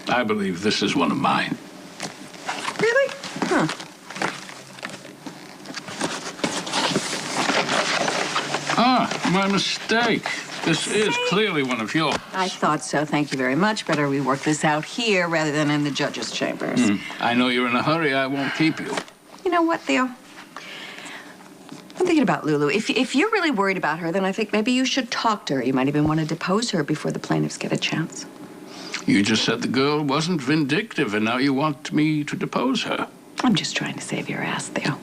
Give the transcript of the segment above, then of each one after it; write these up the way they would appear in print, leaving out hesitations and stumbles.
I believe this is one of mine. Really? Huh. Ah, my mistake. This is clearly one of yours. I thought so. Thank you very much. Better we work this out here rather than in the judge's chambers. I know you're in a hurry. I won't keep you. You know what, Theo? I'm thinking about Lulu. If you're really worried about her, then I think maybe you should talk to her. You might even want to depose her before the plaintiffs get a chance. You just said the girl wasn't vindictive, and now you want me to depose her. I'm just trying to save your ass, Theo.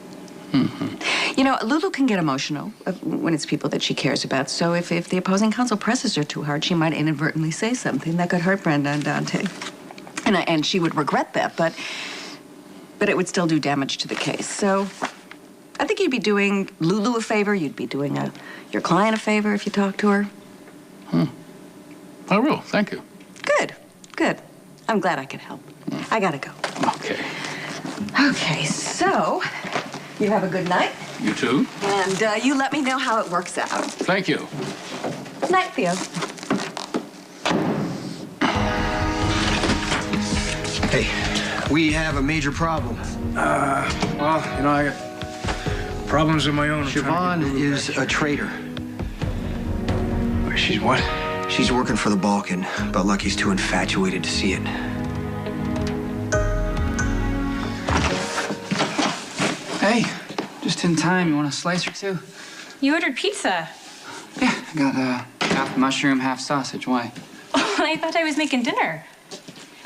You know, Lulu can get emotional when it's people that she cares about. So if the opposing counsel presses her too hard, she might inadvertently say something that could hurt Brenda and Dante. And she would regret that, but it would still do damage to the case. So I think you'd be doing Lulu a favor. You'd be doing your client a favor if you talk to her. I will. Thank you. Good. I'm glad I could help. I gotta go. Okay. Okay, so you have a good night. You too? And you let me know how it works out. Thank you. Night, Theo. Hey, we have a major problem. Well, you know, I got problems of my own. Siobhan is a traitor. She's what? She's working for the Balkan, but Lucky's too infatuated to see it. Hey, just in time. You want a slice or two? You ordered pizza. Yeah, I got half mushroom, half sausage. Why? Oh, I thought I was making dinner.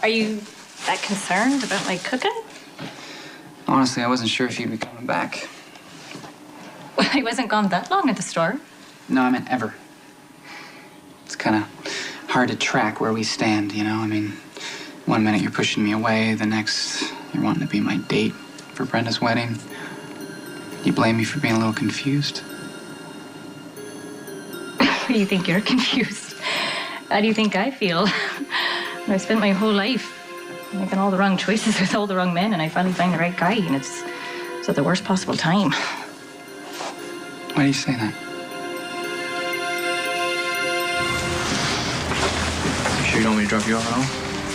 Are you that concerned about my cooking? Honestly, I wasn't sure if you'd be coming back. Well, I wasn't gone that long at the store. No, I meant ever. It's kind of hard to track where we stand, you know? I mean, one minute you're pushing me away, the next you're wanting to be my date for Brenda's wedding. You blame me for being a little confused? What do you think you're confused? How do you think I feel? I spent my whole life making all the wrong choices with all the wrong men, and I finally find the right guy, and it's at the worst possible time. Why do you say that? You sure you don't want me to drop you off at all?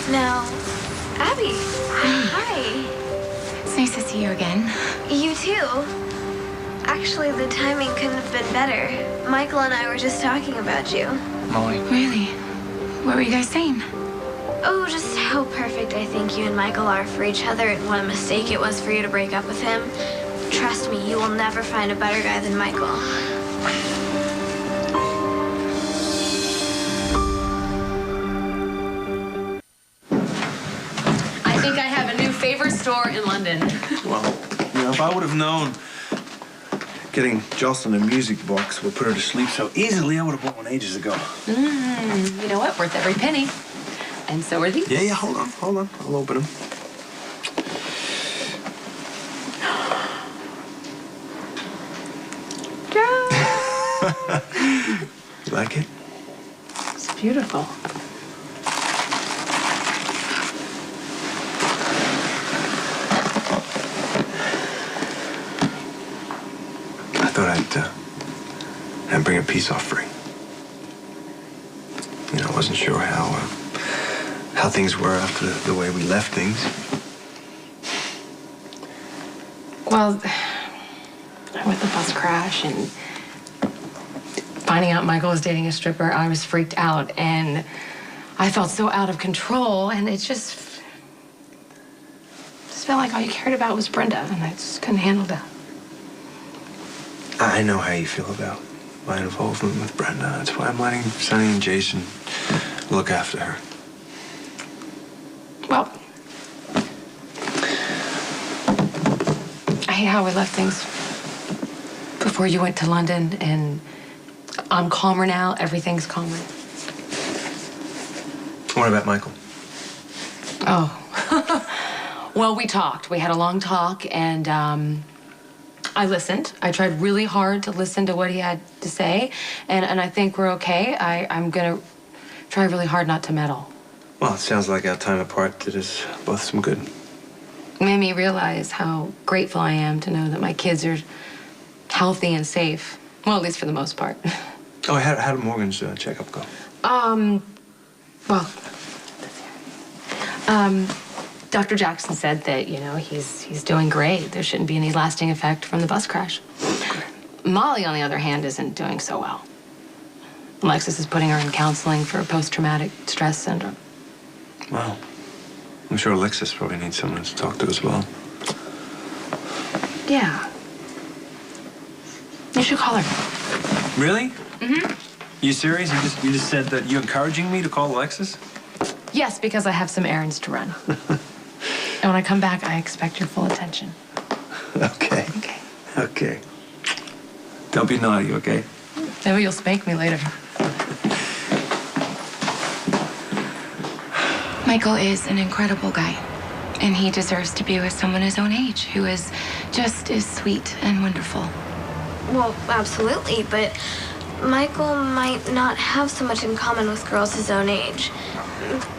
No. Abby, hi. It's nice to see you again. You too. Actually, the timing couldn't have been better. Michael and I were just talking about you. Molly. Really? What were you guys saying? Oh, just how perfect I think you and Michael are for each other and what a mistake it was for you to break up with him. Trust me, you will never find a better guy than Michael. I think I have a new favorite store in London. Well, you know, if I would have known getting Jocelyn a music box would put her to sleep so easily, I would have bought one ages ago. You know what? Worth every penny. And so are these. Yeah, hold on. I'll open them. You like it? It's beautiful. I thought I'd bring a piece offering. You know, I wasn't sure how things were after the way we left things. Well, with the bus crash and finding out Michael was dating a stripper, I was freaked out, and I felt so out of control, and it just felt like all you cared about was Brenda, and I just couldn't handle that. I know how you feel about my involvement with Brenda. That's why I'm letting Sonny and Jason look after her. Well, I hate how we left things before you went to London, and I'm calmer now. Everything's calmer. What about Michael? Oh. Well, we talked. We had a long talk, and I listened. I tried really hard to listen to what he had to say, and I think we're okay. I'm going to try really hard not to meddle. Well, it sounds like our time apart did us both some good. It made me realize how grateful I am to know that my kids are healthy and safe. Well, at least for the most part. Oh, how did Morgan's checkup go? Well, Dr. Jackson said that, he's doing great. There shouldn't be any lasting effect from the bus crash. Molly, on the other hand, isn't doing so well. Alexis is putting her in counseling for post-traumatic stress syndrome. Wow. I'm sure Alexis probably needs someone to talk to as well. Yeah. You should call her. Really? Mm-hmm. You serious? You just said that you're encouraging me to call Alexis? Yes, because I have some errands to run. And when I come back, I expect your full attention. Okay. Okay. Okay. Don't be naughty, okay? Maybe you'll spank me later. Michael is an incredible guy, and he deserves to be with someone his own age who is just as sweet and wonderful. Well, absolutely, but Michael might not have so much in common with girls his own age.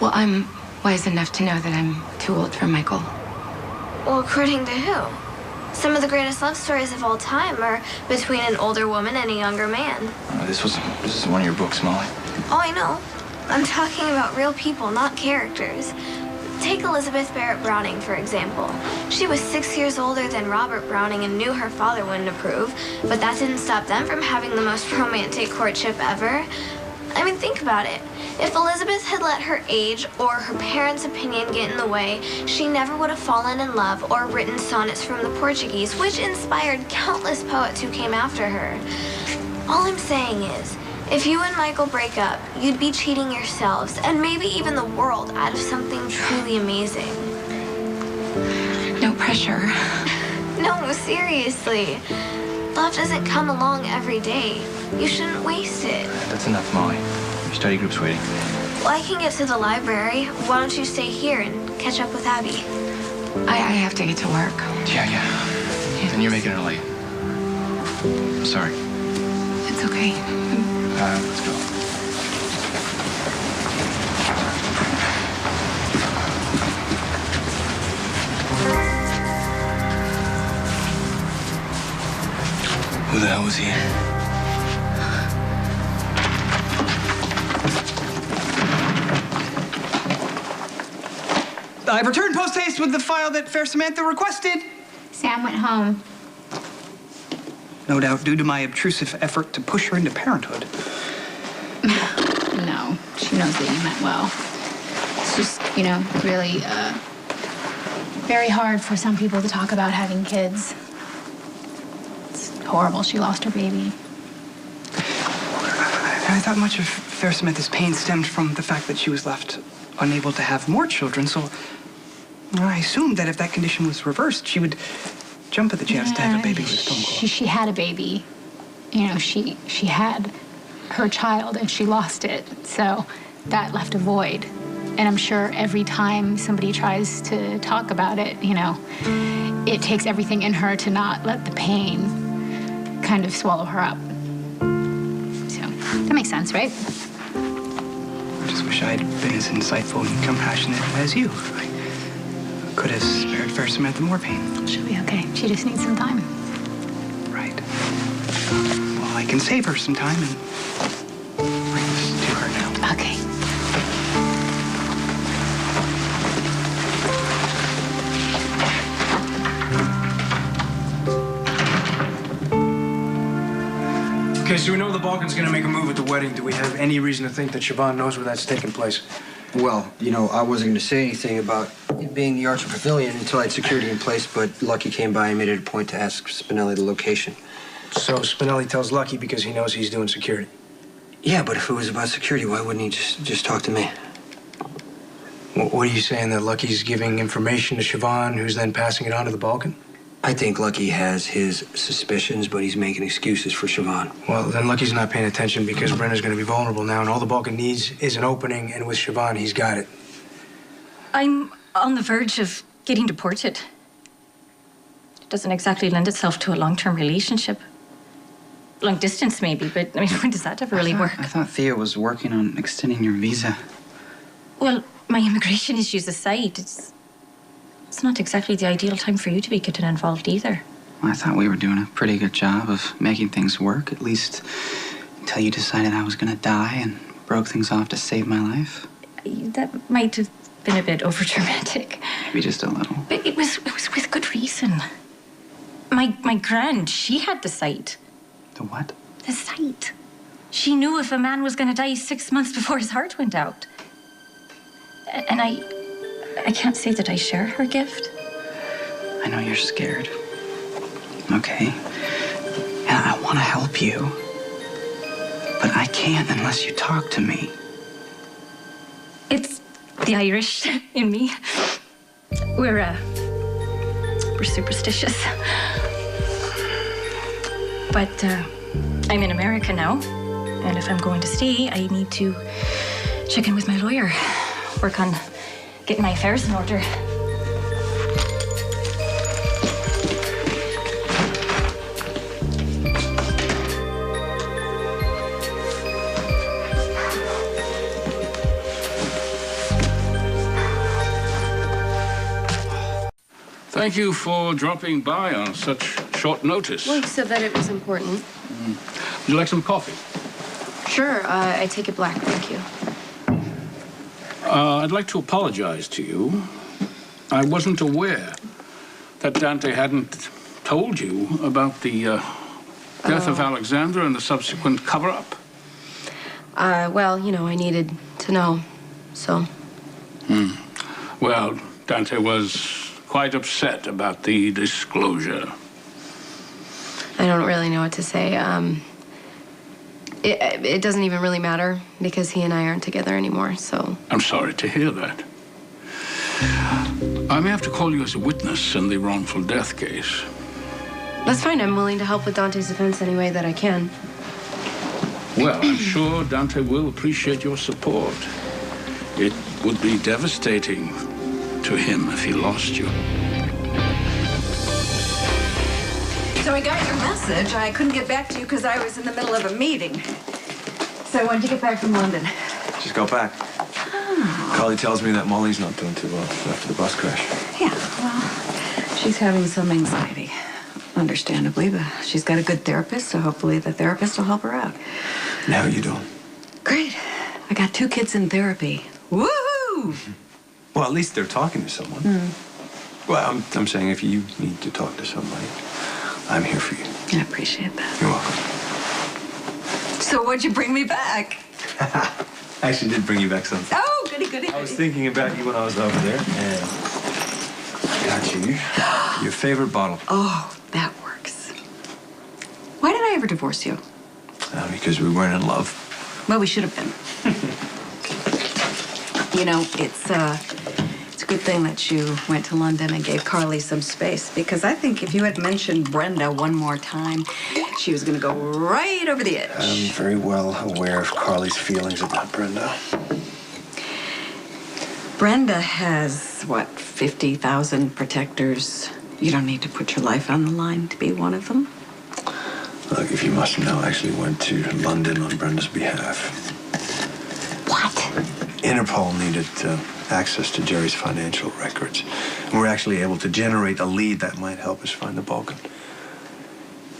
Well, I'm wise enough to know that I'm too old for Michael. Well, according to who? Some of the greatest love stories of all time are between an older woman and a younger man. This is one of your books, Molly. Oh, I know. I'm talking about real people, not characters. Take Elizabeth Barrett Browning, for example. She was 6 years older than Robert Browning and knew her father wouldn't approve, but that didn't stop them from having the most romantic courtship ever. I mean, think about it. If Elizabeth had let her age or her parents' opinion get in the way, she never would have fallen in love or written sonnets from the Portuguese, which inspired countless poets who came after her. All I'm saying is, if you and Michael break up, you'd be cheating yourselves and maybe even the world out of something truly amazing. No pressure. No, seriously. Love doesn't come along every day. You shouldn't waste it. That's enough, Molly. Your study group's waiting. Well, I can get to the library. Why don't you stay here and catch up with Abby? I have to get to work. Yeah. Then you're making it late. I'm sorry. It's okay. Let's go. Who the hell was he? I've returned post-haste with the file that Fair Samantha requested. Sam went home. No doubt due to my obtrusive effort to push her into parenthood. No, she knows that you meant well. It's just, really very hard for some people to talk about having kids. It's horrible. She lost her baby. I thought much of Fair Samantha's pain stemmed from the fact that she was left unable to have more children, so I assumed that if that condition was reversed, she would jump at the chance to have a baby with a stone cold. She had a baby. She had her child and she lost it. So that left a void. And I'm sure every time somebody tries to talk about it, it takes everything in her to not let the pain kind of swallow her up. So that makes sense, right? I just wish I'd been as insightful and compassionate as you. I could have spared Fair Samantha more pain. She'll be okay. She just needs some time. Right. Well, I can save her some time and bring this to her now. Okay. Okay, so we know the Balkan's gonna make a move at the wedding. Do we have any reason to think that Siobhan knows where that's taking place? Well, I wasn't going to say anything about it being the Archer Pavilion until I had security in place, but Lucky came by and made it a point to ask Spinelli the location. So Spinelli tells Lucky because he knows he's doing security. Yeah, but if it was about security, why wouldn't he just talk to me? What are you saying, that Lucky's giving information to Siobhan, who's then passing it on to the Balkan? I think Lucky has his suspicions, but he's making excuses for Siobhan. Well, then Lucky's not paying attention because Brenda's going to be vulnerable now, and all the Balkan needs is an opening, and with Siobhan, he's got it. I'm on the verge of getting deported. It doesn't exactly lend itself to a long-term relationship. Long distance, maybe, but when does that ever really work? I thought Thea was working on extending your visa. Well, my immigration issues aside, it's not exactly the ideal time for you to be getting involved either. Well, I thought we were doing a pretty good job of making things work, at least until you decided I was gonna die and broke things off to save my life. That might have been a bit overdramatic. Maybe just a little. But it was with good reason. My grand, she had the sight. The what? The sight. She knew if a man was going to die 6 months before his heart went out. And I can't say that I share her gift. I know you're scared. Okay? And I want to help you. But I can't unless you talk to me. It's the Irish in me. We're superstitious. But I'm in America now, and if I'm going to stay, I need to check in with my lawyer, work on getting my affairs in order. Thank you for dropping by on such short notice. Well, you said that it was important. Would you like some coffee? Sure, I take it black, thank you. I'd like to apologize to you. I wasn't aware that Dante hadn't told you about the death of Alexandra and the subsequent cover-up. Well, you know, I needed to know, so. Well, Dante was quite upset about the disclosure. I don't really know what to say. It doesn't even really matter because he and I aren't together anymore, so. I'm sorry to hear that. I may have to call you as a witness in the wrongful death case. That's fine. I'm willing to help with Dante's defense any way that I can. Well, I'm sure Dante will appreciate your support. It would be devastating to him if he lost you. So I got your message. I couldn't get back to you because I was in the middle of a meeting. So when did you get back from London? Just got back. Carly tells me that Molly's not doing too well after the bus crash. Yeah, well, she's having some anxiety. Understandably, but she's got a good therapist, so hopefully the therapist will help her out. And how are you doing? Great. I got 2 kids in therapy. Woohoo! Well, at least they're talking to someone. Well, I'm saying if you need to talk to somebody, I'm here for you. I appreciate that. You're welcome. So what'd you bring me back? I actually did bring you back something. Oh, goody, goody, I was goody. thinking about you when I was over there, and I got you your favorite bottle. Oh, that works. Why did I ever divorce you? Because we weren't in love. Well, we should have been. You know, it's a good thing that you went to London and gave Carly some space, because I think if you had mentioned Brenda one more time, she was going to go right over the edge. I'm very well aware of Carly's feelings about Brenda. Brenda has, what, 50,000 protectors. You don't need to put your life on the line to be one of them. Look, if you must know, I actually went to London on Brenda's behalf. What? Interpol needed access to Jerry's financial records. And we're actually able to generate a lead that might help us find the Balkan.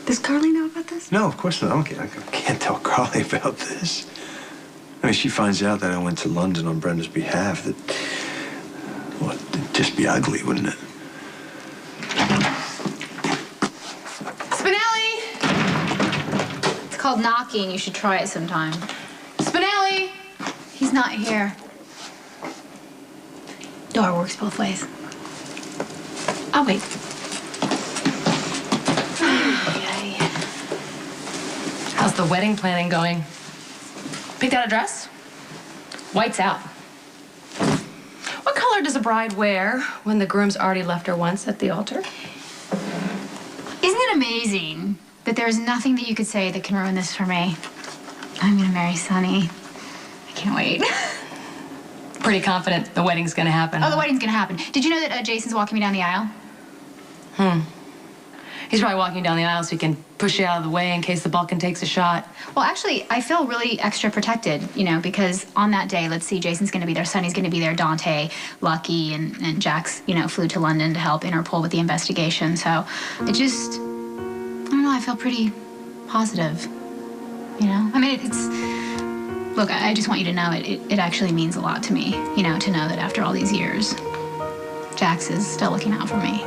Does Carly know about this? No, of course not. I can't tell Carly about this. I mean, she finds out that I went to London on Brenda's behalf. That, well, it'd just be ugly, wouldn't it? Spinelli! It's called knocking. You should try it sometime. Spinelli! He's not here. Door works both ways. I'll wait. How's the wedding planning going? Picked out a dress? White's out. What color does a bride wear when the groom's already left her once at the altar? Isn't it amazing that there's nothing that you could say that can ruin this for me? I'm gonna marry Sonny. I can't wait. Pretty confident the wedding's gonna happen. Oh, the wedding's gonna happen. Did you know that Jason's walking me down the aisle? He's probably walking down the aisle so he can push you out of the way in case the Balkan takes a shot. Well, actually, I feel really extra protected, you know, because on that day, let's see, Jason's gonna be there, Sonny's gonna be there, Dante, Lucky, and Jax, you know, flew to London to help Interpol with the investigation. So it just, I don't know, I feel pretty positive, you know? I mean, Look, I just want you to know it actually means a lot to me, you know, to know that after all these years, Jax is still looking out for me.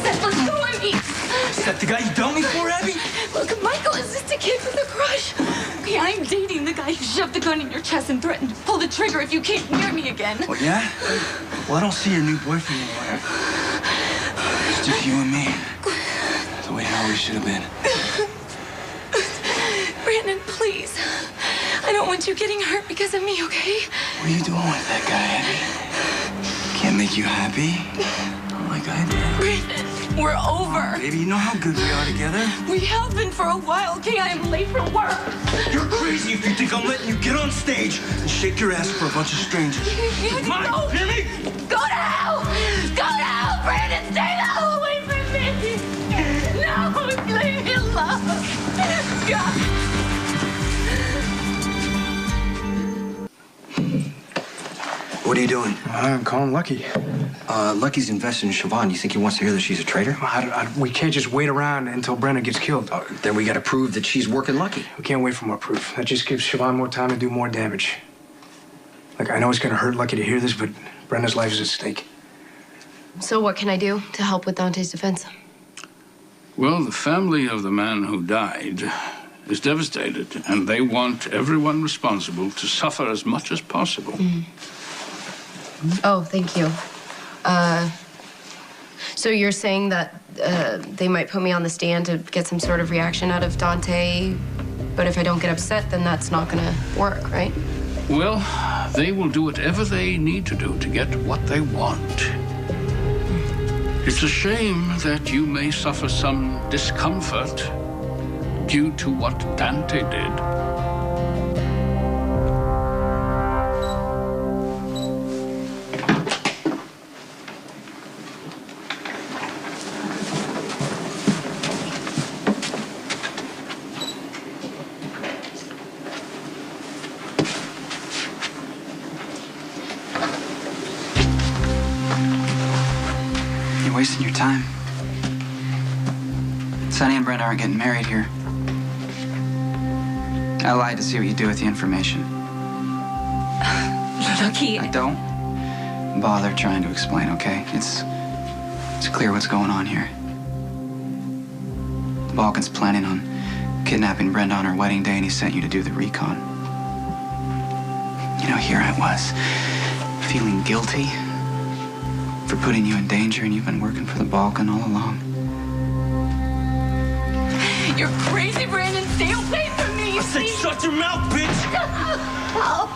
Seth, let go of me. Is that the guy you dumped me for, Abby? Look, Michael is just a kid with a crush. Okay, I'm dating the guy who shoved the gun in your chest and threatened to pull the trigger if you came near me again. Oh, yeah? Well, I don't see your new boyfriend anywhere. It's just you and me. The way it always should have been. Brandon, please. I don't want you getting hurt because of me, okay? What are you doing with that guy, Abby? Can't make you happy? Not like I did. Brandon, we're over. Baby, you know how good we are together? We have been for a while, okay? I am late for work. You're crazy if you think I'm letting you get on stage and shake your ass for a bunch of strangers. Mike, no. Hear me? Go to hell! Go to hell, Brandon! Stay the hell away from me! No, leave me alone! God. What are you doing? I'm calling Lucky. Lucky's invested in Siobhan. You think he wants to hear that she's a traitor? We can't just wait around until Brenna gets killed. Then we gotta prove that she's working Lucky. We can't wait for more proof. That just gives Siobhan more time to do more damage. Like, I know it's gonna hurt Lucky to hear this, but Brenna's life is at stake. So what can I do to help with Dante's defense? Well, the family of the man who died is devastated, and they want everyone responsible to suffer as much as possible. Oh, thank you. So you're saying that they might put me on the stand to get some sort of reaction out of Dante, but if I don't get upset, then that's not gonna work, right? Well, they will do whatever they need to do to get what they want. It's a shame that you may suffer some discomfort due to what Dante did. You're wasting your time. Sonny and Brenda aren't getting married here. I lied to see what you do with the information. Lucky. Don't bother trying to explain, okay? It's clear what's going on here. The Balkan's planning on kidnapping Brenda on her wedding day, and he sent you to do the recon. You know, here I was, feeling guilty for putting you in danger, and you've been working for the Balkan all along. You're crazy, Brandon. Stay away from me. I said shut your mouth, bitch! Oh.